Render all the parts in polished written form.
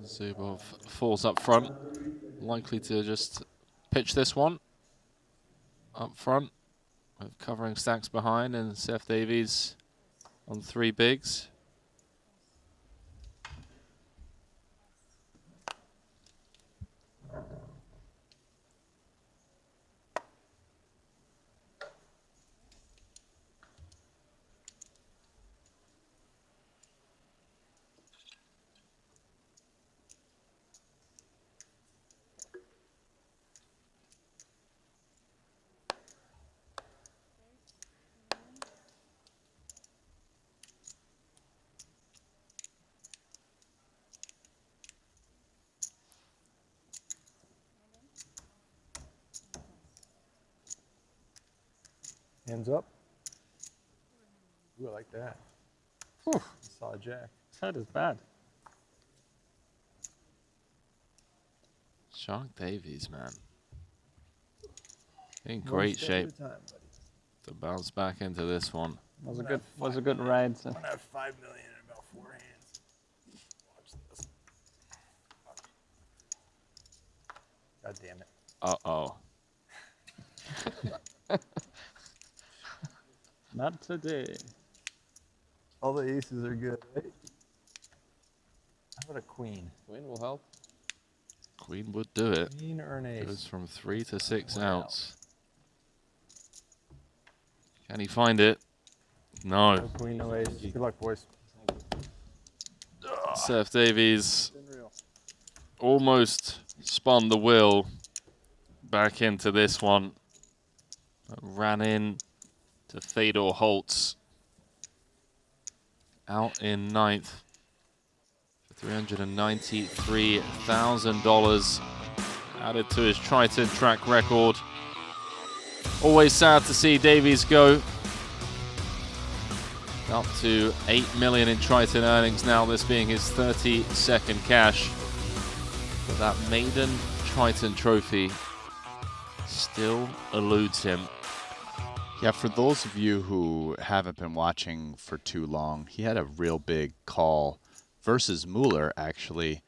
Zubov falls up front, likely to just pitch this one up front, with covering stacks behind, and Seth Davies on 3 bigs. Hands up. Ooh, I like that. Whew. Solid jack. That is bad. Shark Davies, man. In great shape to bounce back into this one. Was a good ride. So. I'm gonna have 5 million in about 4 hands. Watch this. God damn it. Uh-oh. Not today. All the aces are good, right? How about a queen? Queen will help. Queen would do it. Queen or an ace? Goes from 3 to 6 outs. Can he find it? No. No queen, no ace. Good luck, boys. Seth Davies almost spun the wheel back into this one. Ran in to Theodore Holz. Out in 9th for $393,000 added to his Triton track record. Always sad to see Davies go. Up to 8 million in Triton earnings now, this being his 32nd cash. But that maiden Triton trophy still eludes him. Yeah, for those of you who haven't been watching for too long, he had a real big call versus Mullur, actually.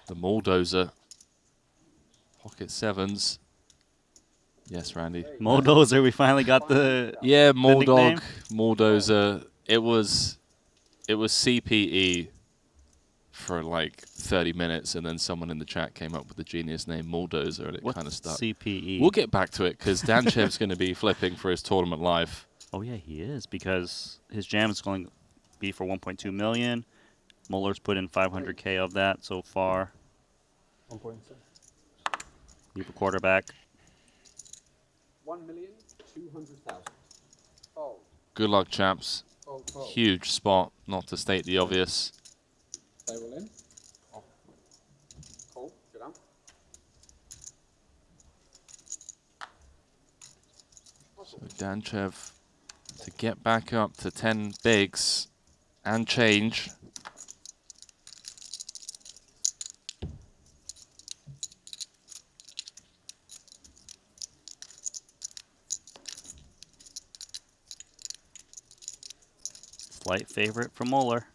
The Bulldozer. Pocket 7s. Yes, Randy. Bulldozer, we finally got the Mulldog, Bulldozer. It was CPE for like 30 minutes, and then someone in the chat came up with the genius name Bulldozer, and it kind of stuck. CPE? We'll get back to it because Danchev's going to be flipping for his tournament life. Oh yeah, he is, because his jam is going to be for 1.2 million. Mullur's put in 500K of that so far. 1.6. Keep a quarterback. 1,200,000. Oh. Good luck, chaps. Oh. Huge spot, not to state the obvious. Table in. Oh. Cool. Sit down. So Danchev to get back up to 10 bigs and change. Slight favorite for Mullur.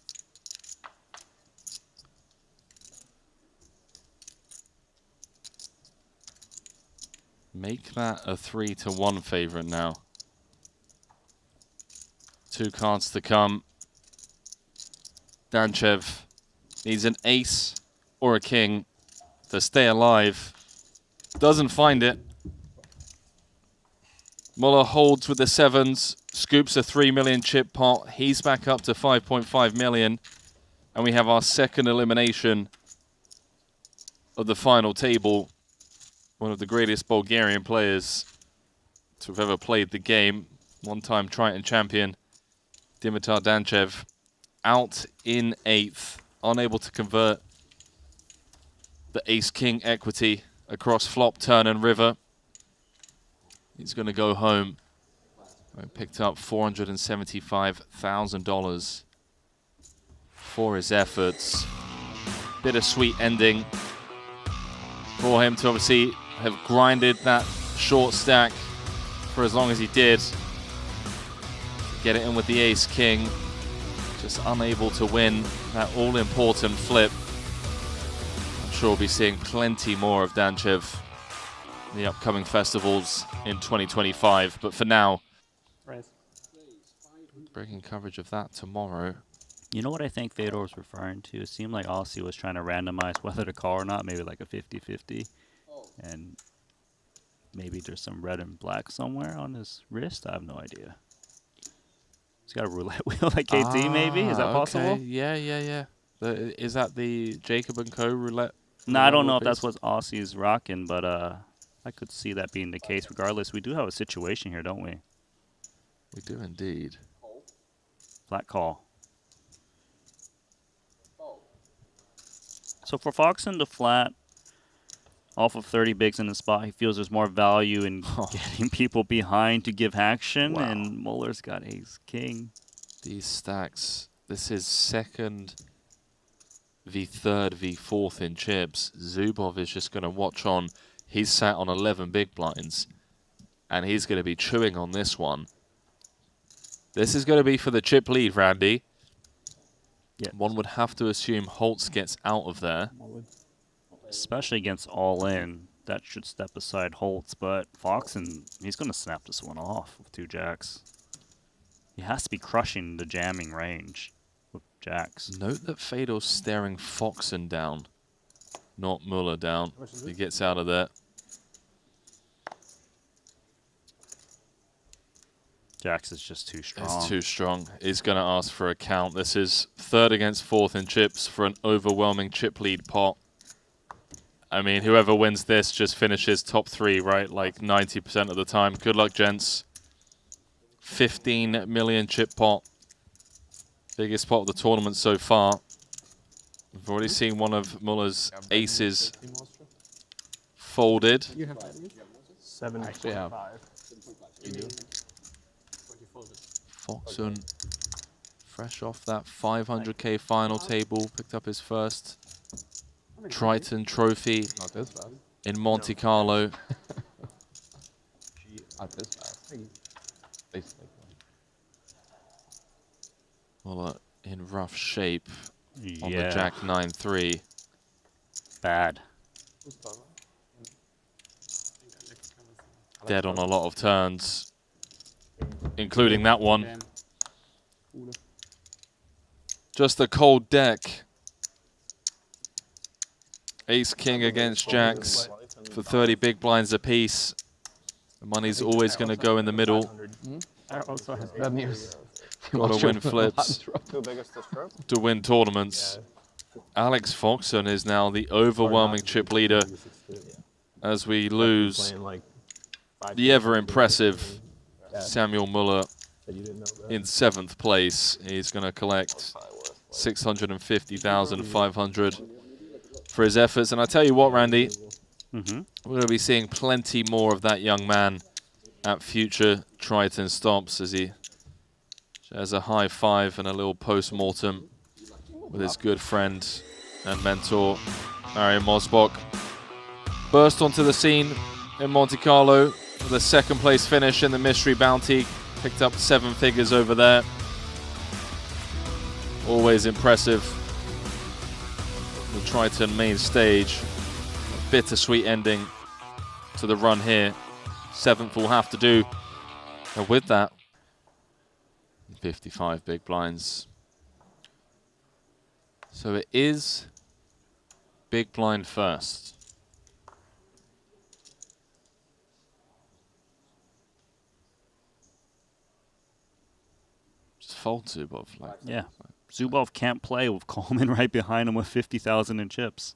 Make that a 3-1 favorite now. 2 cards to come. Danchev needs an ace or a king to stay alive. Doesn't find it. Mullur holds with the 7s, scoops a 3 million chip pot. He's back up to 5.5 million. And we have our second elimination of the final table. One of the greatest Bulgarian players to have ever played the game. One-time Triton champion, Dimitar Danchev, out in 8th. Unable to convert the ace-king equity across flop, turn, and river. He's going to go home. I picked up $475,000 for his efforts. Bittersweet ending for him to obviously have grinded that short stack for as long as he did. Get it in with the ace-king. Just unable to win that all-important flip. I'm sure we'll be seeing plenty more of Danchev in the upcoming festivals in 2025. But for now, bringing coverage of that tomorrow. You know what I think Fedor was referring to? It seemed like 𝐷𝐸 was trying to randomize whether to call or not, maybe like a 50-50. And maybe there's some red and black somewhere on his wrist. I have no idea. He's got a roulette wheel like KT, maybe? Is that possible? Okay. Yeah. Is that the 𝐬𝐝&𝐶 roulette? No, I don't know if that's what 𝐷𝐸's rocking, but I could see that being the case. Regardless, we do have a situation here, don't we? We do indeed. Flat call. So for Foxen to flat off of 30 bigs in the spot, he feels there's more value in getting people behind to give action, and Mullur's got ace-king. These stacks, this is second v third v fourth in chips. Zubov is just going to watch on. He's sat on 11 big blinds, and he's going to be chewing on this one. This is going to be for the chip lead, Randy. Yeah. One would have to assume Holz gets out of there. Especially against all-in. That should step aside Holz, but Foxen, he's going to snap this one off with 2 jacks. He has to be crushing the jamming range with jacks. Note that Fedor's staring Foxen down, not Mullur down. He gets out of there. Jacks is just too strong. It's too strong. He's going to ask for a count. This is third against fourth in chips for an overwhelming chip lead pot. I mean, whoever wins this just finishes top 3, right? Like 90% of the time. Good luck, gents. 15 million chip pot. Biggest pot of the tournament so far. We've already seen one of Muller's aces folded. You have 7.5. You do? Foxen, fresh off that 500K final table, picked up his first Triton trophy Not this fast. in Monte Carlo. Not this fast. Basically. Muller in rough shape on the Yeah, Jack 9-3. bad. Dead on a lot of turns, including that one. Just a cold deck. Ace-king against jacks for 30 big blinds apiece. The money's always going to go in the middle. Bad news. Got to win flips to win tournaments. Alex Foxen is now the overwhelming chip leader as we lose the ever-impressive Samuel Mullur in 7th place. He's going to collect 650,500 for his efforts. And I tell you what, Randy, we're going to be seeing plenty more of that young man at future Triton stops as he shares a high five and a little post-mortem with his good friend and mentor, Arian Mosbach. Burst onto the scene in Monte Carlo with a 2nd place finish in the Mystery Bounty. Picked up 7 figures over there. Always impressive. The Triton main stage. A bittersweet ending to the run here. 7th will have to do. And with that, 55 big blinds. So it is big blind first. Just fold Zubov. Like, Yeah. Zubov can't play with Coleman right behind him with 50,000 in chips.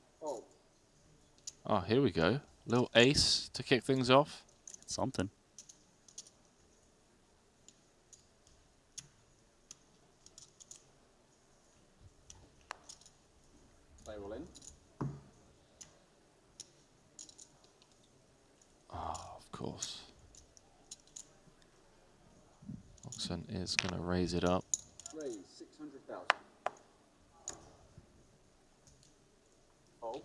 oh, here we go. Little ace to kick things off. It's something. Play all in. Oh, of course. Foxen is going to raise it up. Raise 600,000. Fold.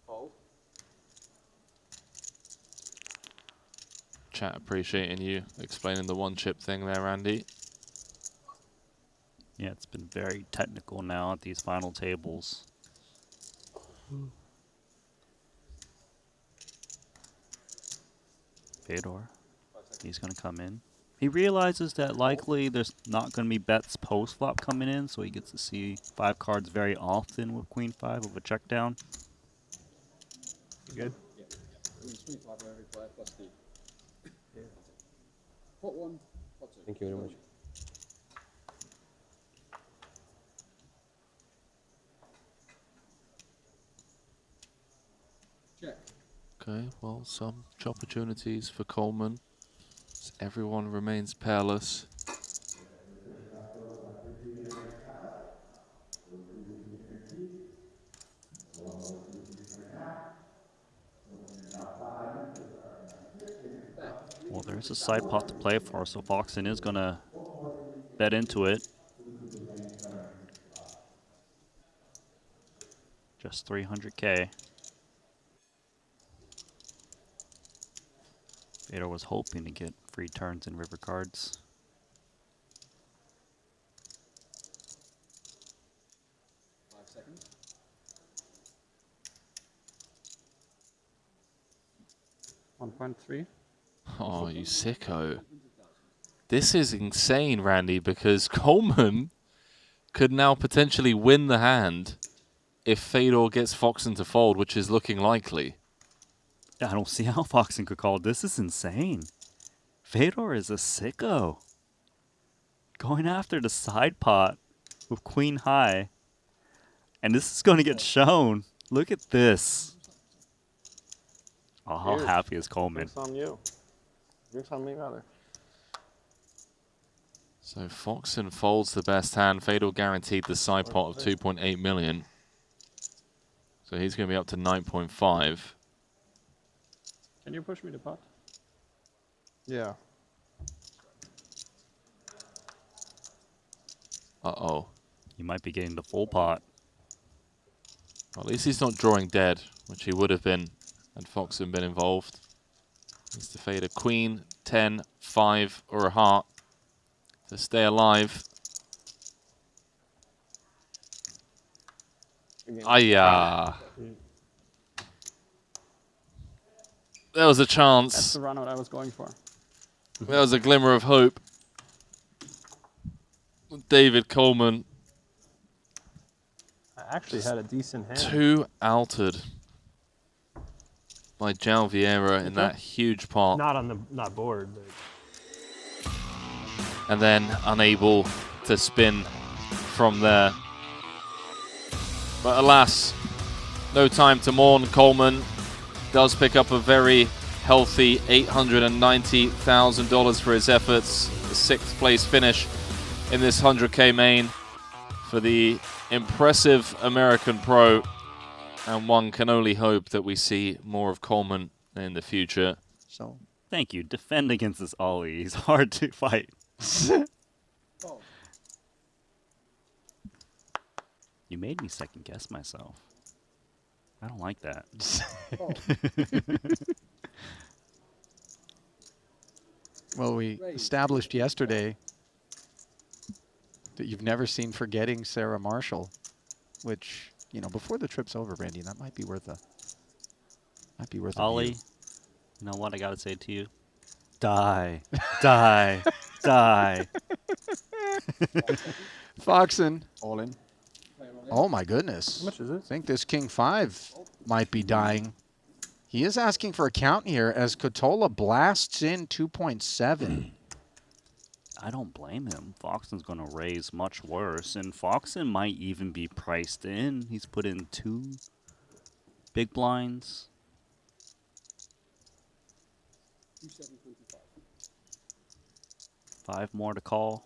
Fold. Chat appreciating you explaining the 1 chip thing there, Randy. Yeah, it's been very technical now at these final tables. Fedor, he's going to come in. He realizes that likely there's not going to be bets post-flop coming in, so he gets to see 5 cards very often with Queen 5 of a check down. You good? Yeah. Queen 5 for every player plus the. Yeah. Pot 1, pot 2. Thank you very much. Check. Okay, well, some opportunities for Coleman. As everyone remains pairless. Well, there's a side pot to play for, so Foxen is going to bet into it. Just 300K. Fedor was hoping to get free turns in river cards. Seconds. $1.3. Oh, you sicko. This is insane, Randy, because Coleman could now potentially win the hand if Fedor gets Foxen to fold, which is looking likely. I don't see how Foxen could call. This is insane. Fedor is a sicko. Going after the side pot with Queen High. And this is going to get shown. Look at this. Oh, how Cheers. happy is Coleman? Drinks on you. Drinks on me, rather. So Foxen folds the best hand. Fedor guaranteed the side pot of 2.8 million. So he's going to be up to 9.5. Can you push me to pot? Yeah. Uh-oh. You might be getting the full pot. Well, at least he's not drawing dead, which he would have been had Foxen been involved. Needs to fade a queen, 10, 5, or a heart to stay alive. Ayah. There was a That's chance. the run out I was going for. There was a glimmer of hope. David Coleman, I actually had a decent hand. 2 altered by 𝐬𝐝 in that huge pot. Not board, but And then unable to spin from there. But alas, no time to mourn. Coleman does pick up a very healthy $890,000 for his efforts. The 6th place finish in this 100K main for the impressive American pro. And one can only hope that we see more of Coleman in the future. So Thank you. Defend against this Ollie. He's hard to fight. Oh, You made me second guess myself. I don't like that. oh. well, we established yesterday that you've never seen Forgetting Sarah Marshall, which, you know, before the trip's over, Randy, that might be worth a view. Ollie, you know what I gotta say to you? Die. Die. Die. Foxen. All in. Player all in. Oh my goodness. how much is I it? think this King 5 might be dying. He is asking for a count here as Ketola blasts in 2.7. I don't blame him. Foxen's going to raise much worse, and Foxen might even be priced in. He's put in 2 big blinds. 2725. 5 more to call.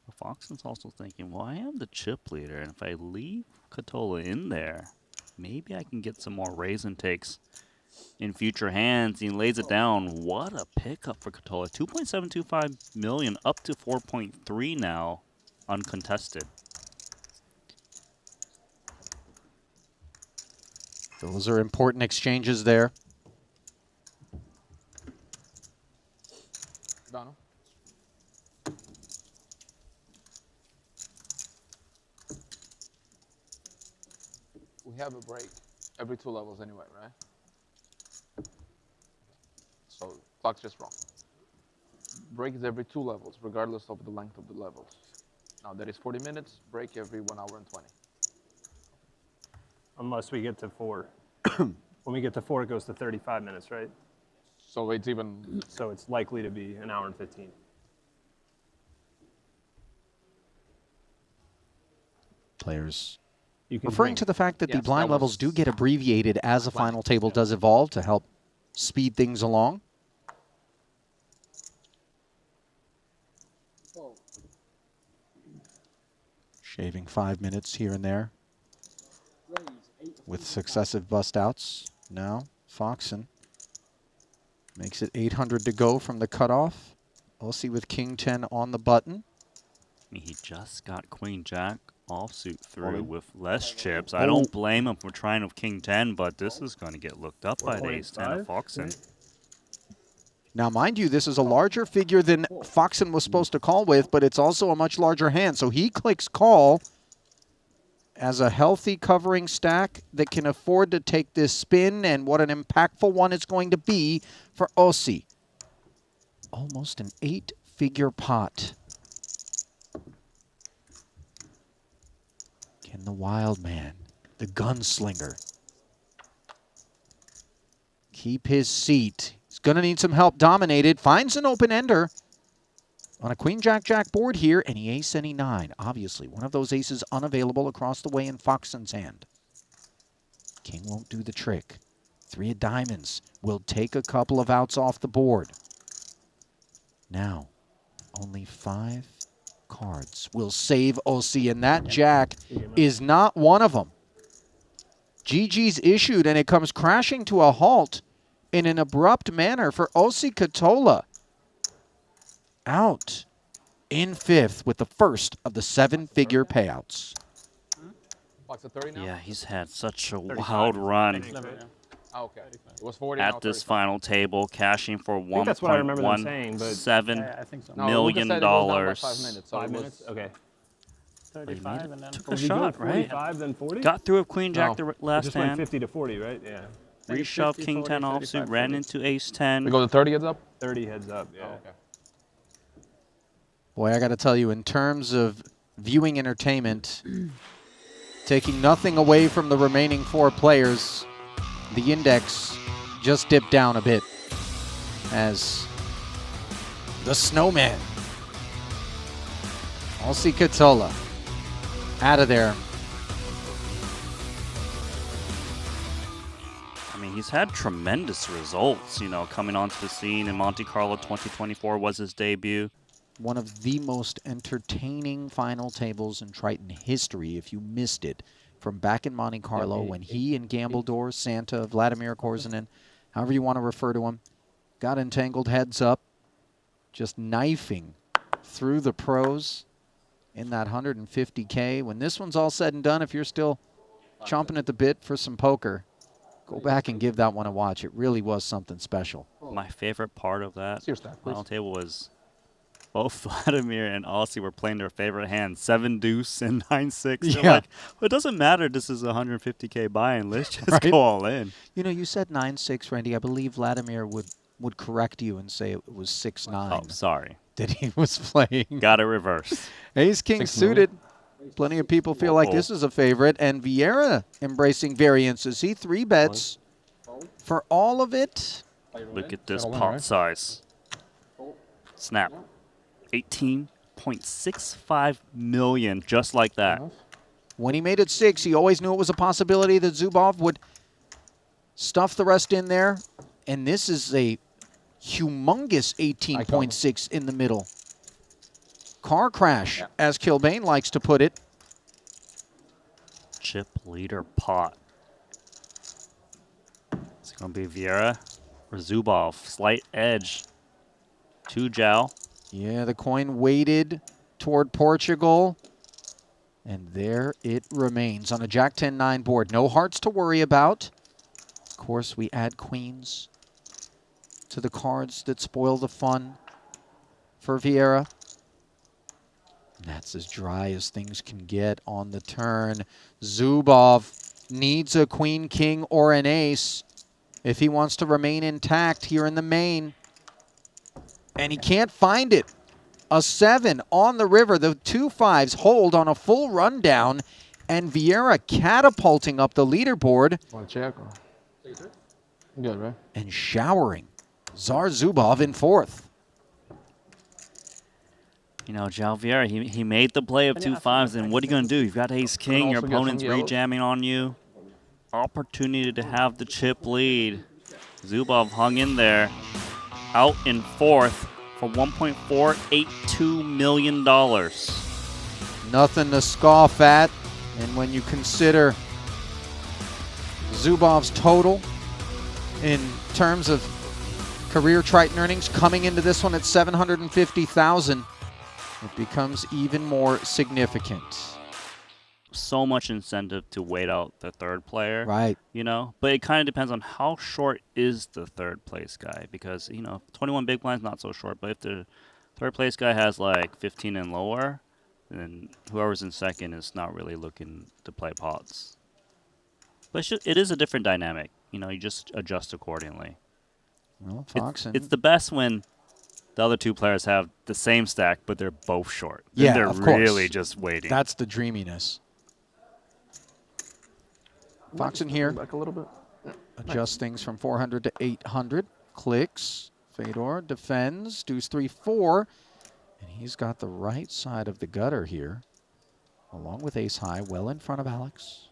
But Foxen's also thinking, well, I am the chip leader, and if I leave Ketola in there, maybe I can get some more raise and takes in future hands. He lays it down. What a pickup for Ketola. 2.725 million up to 4.3 now, uncontested. Those are important exchanges there. We have a break every 2 levels anyway, right? So clock's just wrong. Break is every 2 levels, regardless of the length of the levels. Now that is 40 minutes, break every 1 hour and 20. Unless we get to 4. When we get to 4, it goes to 35 minutes, right? So it's even... So it's likely to be an hour and 15. Players You can referring drink. to the fact that the Yes, blind that levels was do get abbreviated as a final table does evolve to help speed things along. Fold. Shaving 5 minutes here and there Raise. 8 of with 100 successive bust outs. Now, Foxen makes it 800 to go from the cutoff. 𝐿C with King 10 on the button. I mean, he just got Queen Jack offsuit through Folded. with less chips. I don't blame him for trying with King 10, but this is going to get looked up by the ace 10 of 4.5, Foxen. right? Now, mind you, this is a larger figure than Foxen was supposed to call with, but it's also a much larger hand. So he clicks call as a healthy covering stack that can afford to take this spin, and what an impactful one it's going to be for 𝐿C. Almost an 8-figure pot. Can the wild man, the gunslinger, keep his seat? He's going to need some help dominated. Finds an open-ender on a Queen-Jack-Jack board here, and he ace any 9. Obviously, one of those aces unavailable across the way in Foxen's hand. King won't do the trick. 3 of diamonds will take a couple of outs off the board. Now, only 5 cards will save 𝐿C, and that jack is not one of them. GG's issued, and it comes crashing to a halt in an abrupt manner for 𝐿C Ketola. Out in 5th with the first of the 7-figure payouts. Clock's at 30 now? Yeah, he's had such a 35. wild run Oh, okay. It was 40 at now this 35. final table, cashing for think that's what I remember them saying, but- $1.17 I think so. No, Lucas said it goes down by 5 $1,000,000. minutes. So 5 it was- minutes? Okay. 35 and then Took a Did we go shot, right? 45, then 40? Got through with Queen Jack No. the It last just went hand. 50 to 40, right? Yeah. Reshoved 50, King 10 40, offsuit, 35, ran 40. into ace 10. We go to 30 heads up? 30 heads up, yeah. Oh, okay. Boy, I got to tell you, in terms of viewing entertainment, taking nothing away from the remaining 4 players, the index just dipped down a bit as the snowman, 𝐿C Ketola, out of there. I mean, he's had tremendous results, you know, coming onto the scene in Monte Carlo 2024 was his debut. One of the most entertaining final tables in Triton history, if you missed it, from back in Monte Carlo when he and Gambledor, Santa, Vladimir 𝐽𝐿ZHINin, however you want to refer to him, got entangled heads up, just knifing through the pros in that 150K. When this one's all said and done, if you're still chomping at the bit for some poker, go back and give that one a watch. It really was something special. My favorite part of that Your stack, please. final table was both Vladimir and 𝐿C were playing their favorite hand, 7 deuce and 9-6. They're Yeah. like, well, it doesn't matter. This is a 150K buy-in. Let's just Right. go all in. You know, you said 9-6, Randy. I believe Vladimir would correct you and say it was 6-9 Oh, sorry. that he was playing. Got it reversed. Ace King 6 million. suited. Plenty of people feel like this is a favorite, and Vieira embracing variances. He 3 bets for all of it. Look at this Settle in, pot right? size. Snap. 18.65 million, just like that. When he made it 6, he always knew it was a possibility that Zubov would stuff the rest in there, and this is a humongous 18.6 in the middle. Car crash, as Kilbane likes to put it. Chip leader pot. It's going to be Vieira or Zubov. Slight edge to Zhao. Yeah, the coin weighted toward Portugal. And there it remains on a Jack 10-9 board. No hearts to worry about. Of course, we add queens to the cards that spoil the fun for Vieira. And that's as dry as things can get on the turn. Zubov needs a queen, king, or an ace if he wants to remain intact here in the main. And he can't find it. A 7 on the river. The 2 5s hold on a full rundown. And Vieira catapulting up the leaderboard. Want to check? Or? Good, right? And showering Zubov in 4th. You know, João Vieira, he made the play of 2 5s, and what are you going to do? You've got ace-king, your opponent's rejamming on you. Opportunity to have the chip lead. Zubov hung in there, out in 4th for $1.482 million. Nothing to scoff at. And when you consider Zubov's total in terms of career Triton earnings coming into this one at $750,000, it becomes even more significant. So much incentive to wait out the third player. Right. You know, but it kind of depends on how short is the third place guy, because, you know, 21 big blinds not so short, but if the third place guy has like 15 and lower, then whoever's in second is not really looking to play pots. But it is a different dynamic. You know, you just adjust accordingly. Well, Foxen. It's the best when the other 2 players have the same stack, but they're both short. Yeah, they're of course. really just waiting. That's the dreaminess. Foxen here. Back a little bit. Adjust things from 400 to 800. Clicks. Fedor defends. Deuce 3-4. And he's got the right side of the gutter here, along with ace high, well in front of Alex.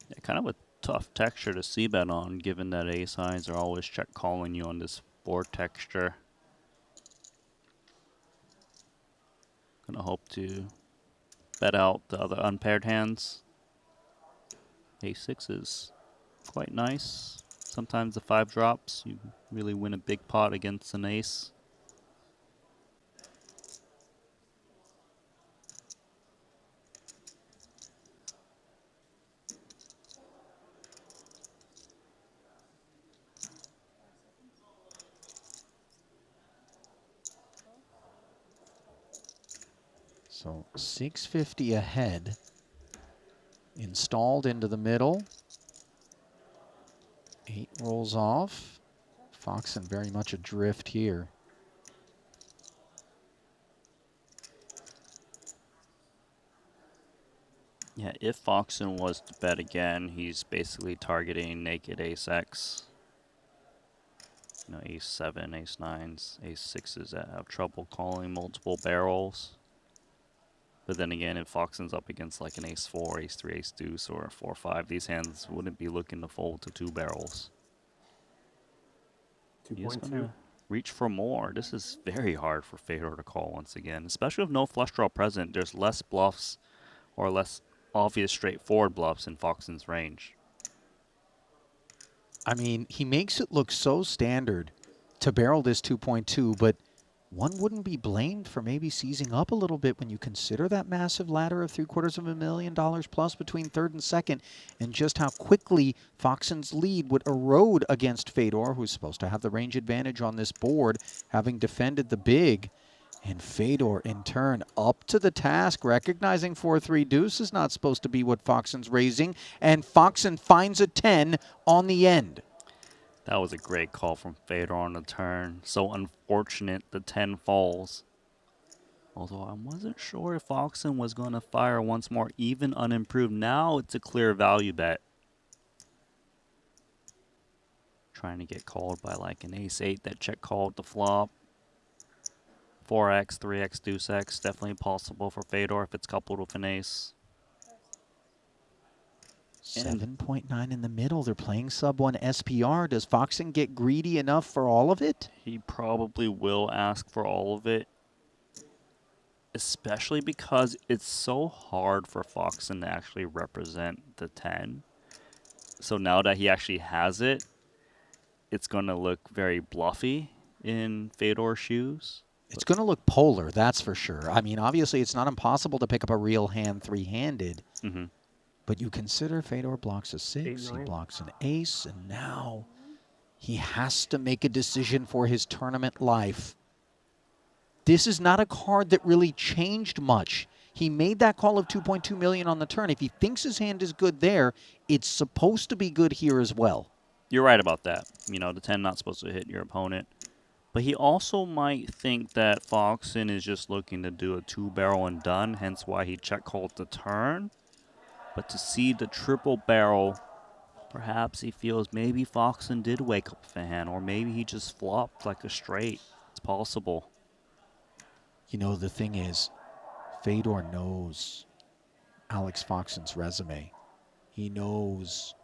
Yeah, kind of a tough texture to see bet on, given that ace highs are always check calling you on this board texture. Gonna hope to bet out the other unpaired hands. Ace-6 is quite nice. Sometimes the 5 drops, you really win a big pot against an ace. So 650 ahead. Installed into the middle. 8 rolls off. Foxen very much adrift here. Yeah, if Foxen was to bet again, he's basically targeting naked ace-x. You know, ace-7, ace-9s, ace-6s that have trouble calling multiple barrels. But then again, if Foxen's up against like an ace-4, ace-3, ace-deuce, or a 4-5, these hands wouldn't be looking to fold to 2 barrels. 2.2. He's gonna reach for more. This is very hard for Fedor to call once again, especially with no flush draw present. There's less bluffs or less obvious straightforward bluffs in Foxen's range. I mean, he makes it look so standard to barrel this 2.2, but one wouldn't be blamed for maybe seizing up a little bit when you consider that massive ladder of $750,000 plus between third and second, and just how quickly Foxen's lead would erode against Fedor, who's supposed to have the range advantage on this board, having defended the big. And Fedor, in turn, up to the task, recognizing 4-3 deuce is not supposed to be what Foxen's raising, and Foxen finds a 10 on the end. That was a great call from Fedor on the turn. So unfortunate the 10 falls. Although I wasn't sure if Foxen was going to fire once more, even unimproved. Now it's a clear value bet. Trying to get called by like an ace-8 that check called the flop. 4x, 3x, deuce-x, definitely possible for Fedor if it's coupled with an ace. 7.9 in the middle. They're playing sub-1 SPR. Does Foxen get greedy enough for all of it? He probably will ask for all of it. Especially because it's so hard for Foxen to actually represent the 10. So now that he actually has it, it's going to look very bluffy in Fedor's shoes. It's going to look polar, that's for sure. I mean, obviously, it's not impossible to pick up a real hand three-handed. Mm-hmm. But you consider Fedor blocks a 6, he blocks an ace, and now he has to make a decision for his tournament life. this is not a card that really changed much. He made that call of 2.2 million on the turn. If he thinks his hand is good there, it's supposed to be good here as well. You're right about that. You know, the 10 not supposed to hit your opponent. But he also might think that Foxen is just looking to do a 2-barrel and done, hence why he check called the turn. But to see the triple barrel, perhaps he feels maybe Foxen did wake up with a hand, or maybe he just flopped like a straight. It's possible. You know, the thing is, Fedor knows Alex Foxen's resume. He knows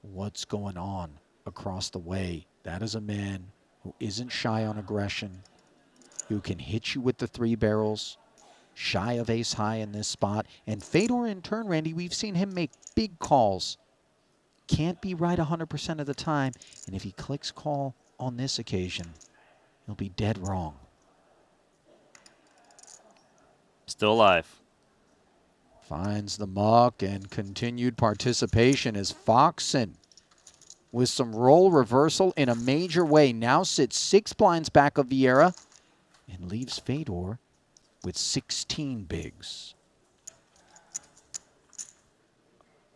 what's going on across the way. That is a man who isn't shy on aggression, who can hit you with the 3 barrels, shy of ace high in this spot. And Fedor in turn, Randy, we've seen him make big calls. Can't be right 100% of the time. And if he clicks call on this occasion, he'll be dead wrong. Still alive. Finds the muck and continued participation as Foxen, with some roll reversal in a major way, now sits 6 blinds back of Vieira and leaves Fedor with 16 bigs.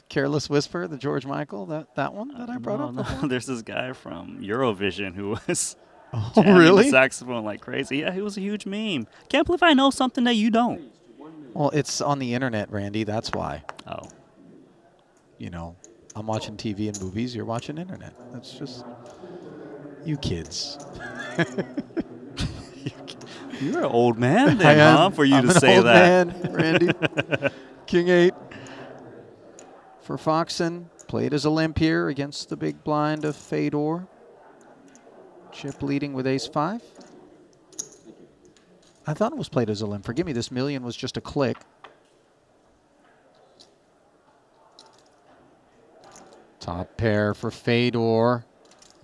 Careless Whisper, the George Michael, that one that I brought up before? There's this guy from Eurovision who was really? the saxophone like crazy. Yeah, he was a huge meme. Can't believe I know something that you don't. Well, it's on the internet, Randy, that's why. Oh. You know, I'm watching TV and movies, you're watching internet. That's just, you kids. You're an old man then, huh, for you to say that. I'm an old man, Randy. King 8 for Foxen. Played as a limp here against the big blind of Fedor. Chip leading with ace 5. I thought it was played as a limp. Forgive me, this million was just a click. Top pair for Fedor.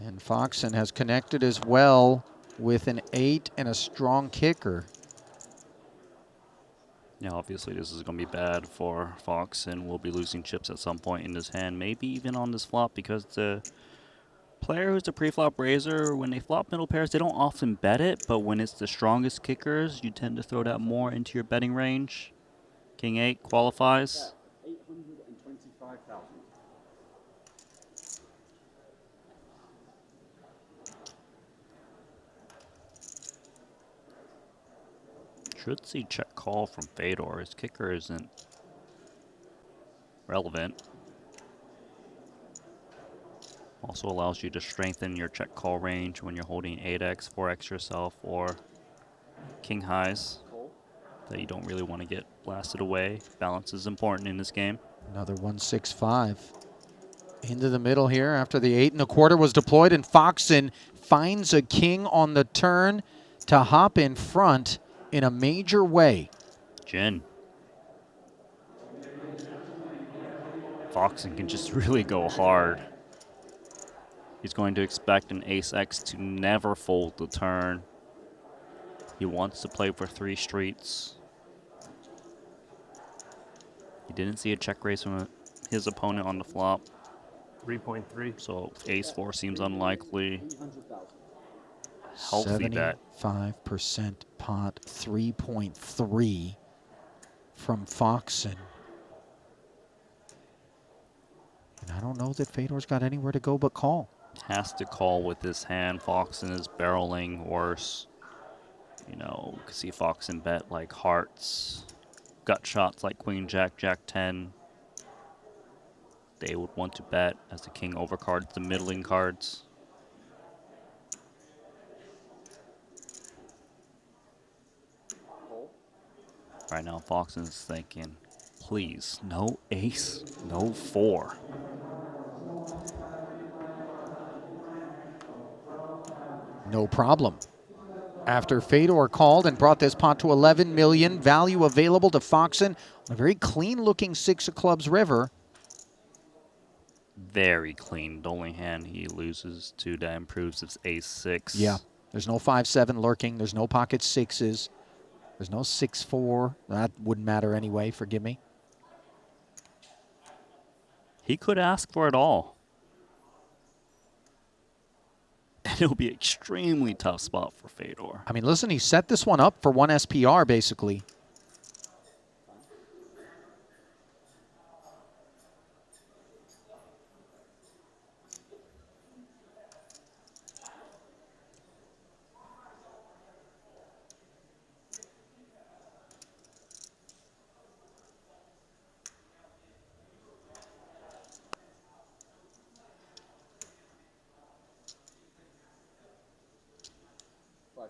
And Foxen has connected as well with an 8 and a strong kicker. Yeah, obviously this is going to be bad for Foxen. We'll be losing chips at some point in his hand, maybe even on this flop, because the player who's the pre-flop raiser, when they flop middle pairs, they don't often bet it, but when it's the strongest kickers, you tend to throw that more into your betting range. King 8 qualifies. 825,000. Should see check call from Fedor. His kicker isn't relevant. Also allows you to strengthen your check call range when you're holding 8x, 4x yourself, or king highs that you don't really want to get blasted away. Balance is important in this game. Another 1-6-5. Into the middle here after the 8 1/4 was deployed, and Foxen finds a king on the turn to hop in front in a major way. Jen. Foxen can just really go hard. He's going to expect an ace-x to never fold the turn. He wants to play for 3 streets. He didn't see a check raise from his opponent on the flop. 3.3. So ace-4 seems unlikely. Healthy bet. 75% pot, 3.3 from Foxen. And I don't know that Fedor's got anywhere to go but call. Has to call with this hand. Foxen is barreling worse. You know, you can see Foxen bet like hearts. Gut shots like queen, jack, jack 10. They would want to bet as the king overcards the middling cards. Right now, Foxen's thinking, please, no ace, no 4. No problem. After Fedor called and brought this pot to 11 million, value available to Foxen on a very clean-looking 6 of clubs river. Very clean. The only hand he loses to that improves is ace-6. Yeah, there's no 5-7 lurking. There's no pocket 6s. There's no 6-4. That wouldn't matter anyway, forgive me. He could ask for it all. And it'll be an extremely tough spot for Fedor. I mean, listen, he set this one up for one SPR, basically.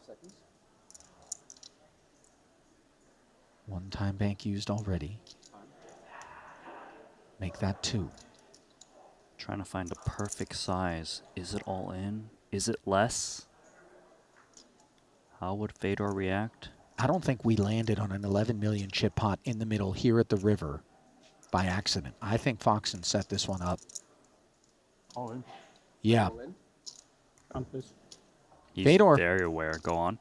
Seconds. One-time bank used already. Make that 2. Trying to find a perfect size. Is it all in? Is it less? How would Fedor react? I don't think we landed on an 11 million chip pot in the middle here at the river by accident. I think Foxen set this one up. All in. Yeah. All in. On, please. He's Fedor. very aware. Go on.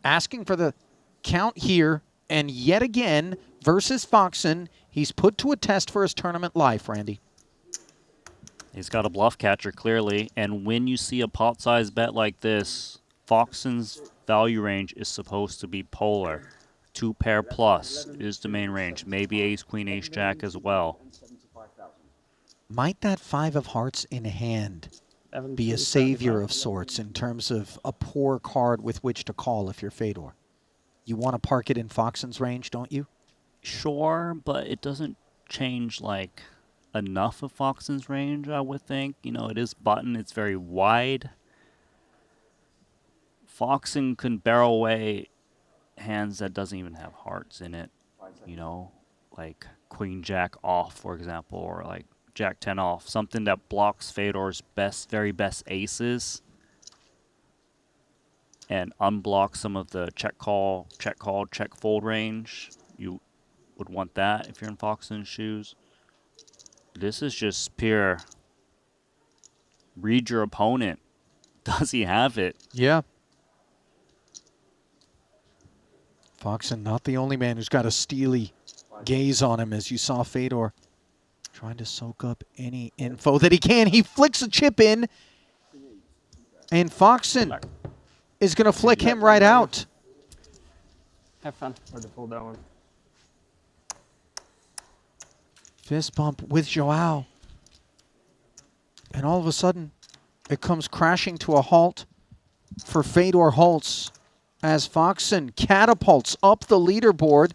Asking for the count here, and yet again, versus Foxen, he's put to a test for his tournament life, Randy. He's got a bluff catcher, clearly, and when you see a pot size bet like this, Foxen's value range is supposed to be polar. 2 pair plus is the main range. Maybe ace, queen, ace, jack as well. Might that 5 of hearts in hand be a savior of sorts in terms of a poor card with which to call if you're Fedor? You want to park it in Foxen's range, don't you? Sure, but it doesn't change, like, enough of Foxen's range, I would think. You know, it is button. It's very wide. Foxen can barrel away hands that doesn't even have hearts in it. You know, like queen jack off, for example, or like jack 10 off. Something that blocks Fedor's very best aces and unblocks some of the check call, check fold range. You would want that if you're in Foxen's shoes. This is just pure read your opponent. Does he have it? Yeah. Foxen, not the only man who's got a steely gaze on him, as you saw Fedor trying to soak up any info that he can. He flicks a chip in, and Foxen is going to flick him right out. Have fun. Hard to pull that one. Fist bump with Joao. And all of a sudden, it comes crashing to a halt for Fedor Holz as Foxen catapults up the leaderboard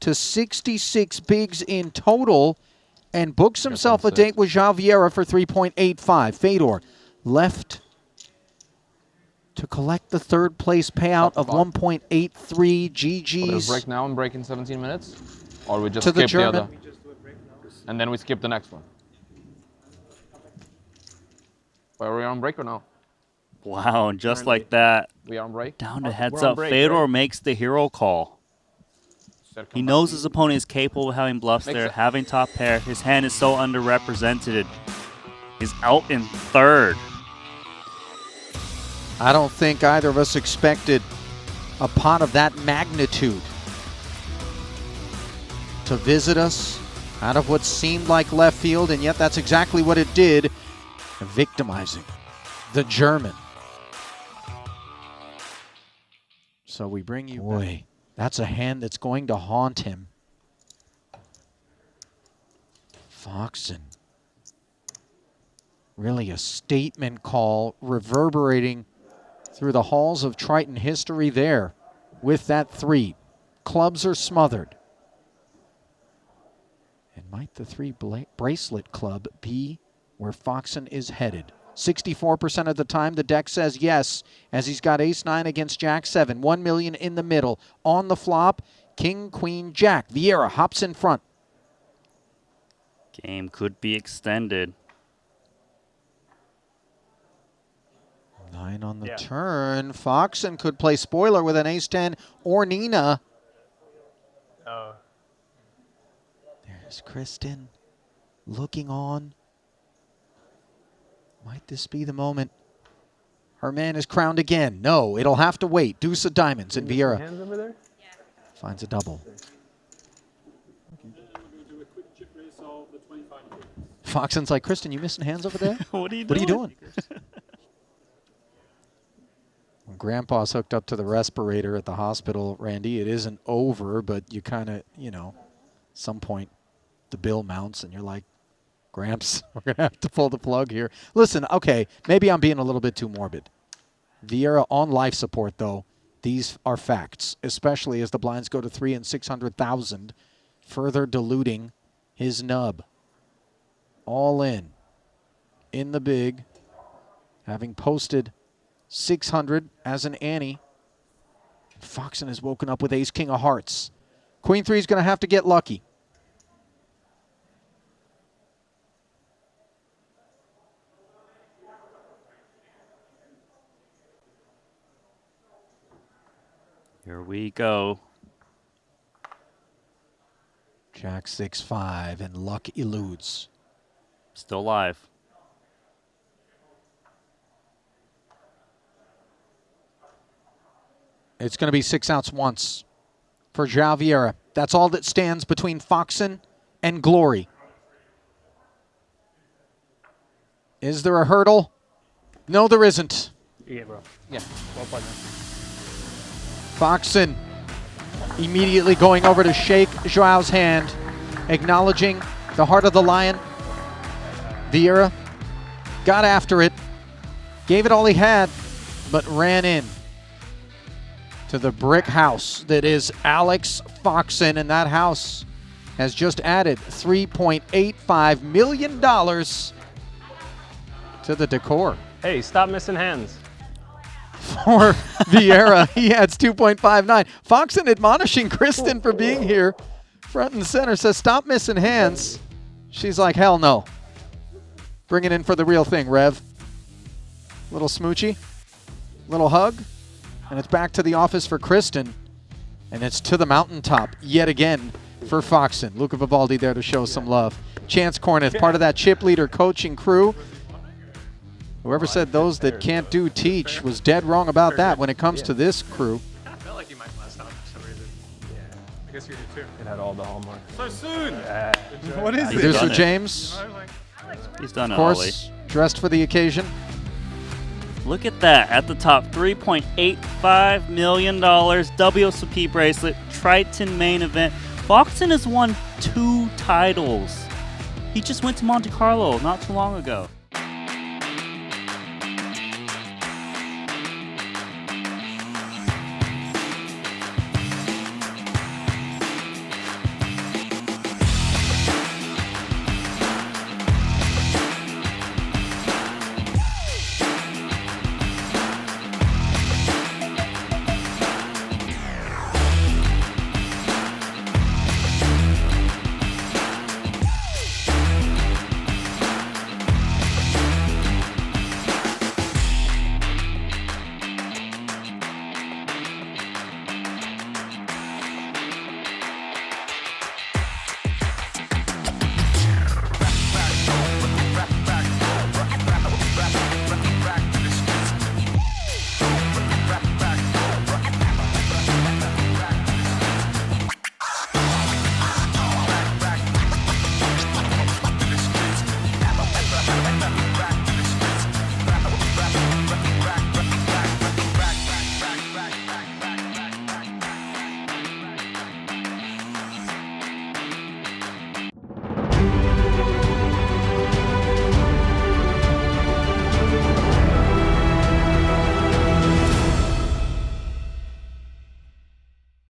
to 66 bigs in total and books himself a date with Joao Vieira for 3.85. Fedor left to collect the third place payout of 1.83 GGs. Let's break now and break in 17 minutes? Or we just To the skip the other? German. And then we skip the next one? Are we on break or no? Wow, and just like that, We are on break? down to heads we're on up, break, Fedor right? makes the hero call. He knows his opponent is capable of having bluffs Makes there, it- having top pair. His hand is so underrepresented. He's out in third. I don't think either of us expected a pot of that magnitude to visit us out of what seemed like left field, and yet that's exactly what it did, victimizing the German. So we bring you back. That's a hand that's going to haunt him. Foxen. Really a statement call reverberating through the halls of Triton history there with that 3. Clubs are smothered. And might the 3 bracelet club be where Foxen is headed? 64% of the time the deck says yes, as he's got ace-9 against jack-7. 1 million in the middle. On the flop, king, queen, jack. Vieira hops in front. Game could be extended. 9 on the Yeah. turn. Foxen could play spoiler with an ace-10 or Nina. Oh. There's Kristen looking on. Might this be the moment? Her man is crowned again. No, it'll have to wait. Deuce of diamonds, and Vieira Hands over there? finds a double. We're going to do a quick chip race of the 25 minutes. Foxen's like, Kristen, you missing hands over there? What are you doing? What are you doing? When Grandpa's hooked up to the respirator at the hospital, Randy, it isn't over, but you kind of, you know, some point the bill mounts and you're like, Gramps, we're going to have to pull the plug here. Listen, okay, maybe I'm being a little bit too morbid. Vieira on life support, though. These are facts, especially as the blinds go to 3 and 600,000, further diluting his nub. All in the big, having posted 600 as an ante. Foxen has woken up with ace king of hearts. Queen 3 is going to have to get lucky. Here we go. Jack 6-5 and luck eludes. Still live. It's going to be 6 outs once for João Vieira. That's all that stands between Foxen and glory. Is there a hurdle? No, there isn't. Yeah, bro. Yeah. Well played, man. Foxen immediately going over to shake Joao's hand, acknowledging the heart of the lion. Vieira got after it, gave it all he had, but ran in to the brick house that is Alex Foxen, and that house has just added $3.85 million to the decor. Hey, stop missing hands. For Vieira, he adds 2.59. Foxen admonishing Kristen for being here. Front and center says, stop missing hands. She's like, hell no. Bring it in for the real thing, Rev. Little smoochy, little hug, and it's back to the office for Kristen. And it's to the mountaintop yet again for Foxen. Luca Vivaldi there to show some love. Chance Corneth, part of that chip leader coaching crew. Whoever said those that can't do teach was dead wrong about that when it comes to this crew. I felt like you might last time for some reason. Yeah. I guess you did too. It had all the hallmarks. So soon! What is Producer James, He's done of it, Ollie. course, dressed for the occasion. Look at that. At the top, $3.85 million. WSOP bracelet. Triton main event. Foxen has won 2 titles. He just went to Monte Carlo not too long ago.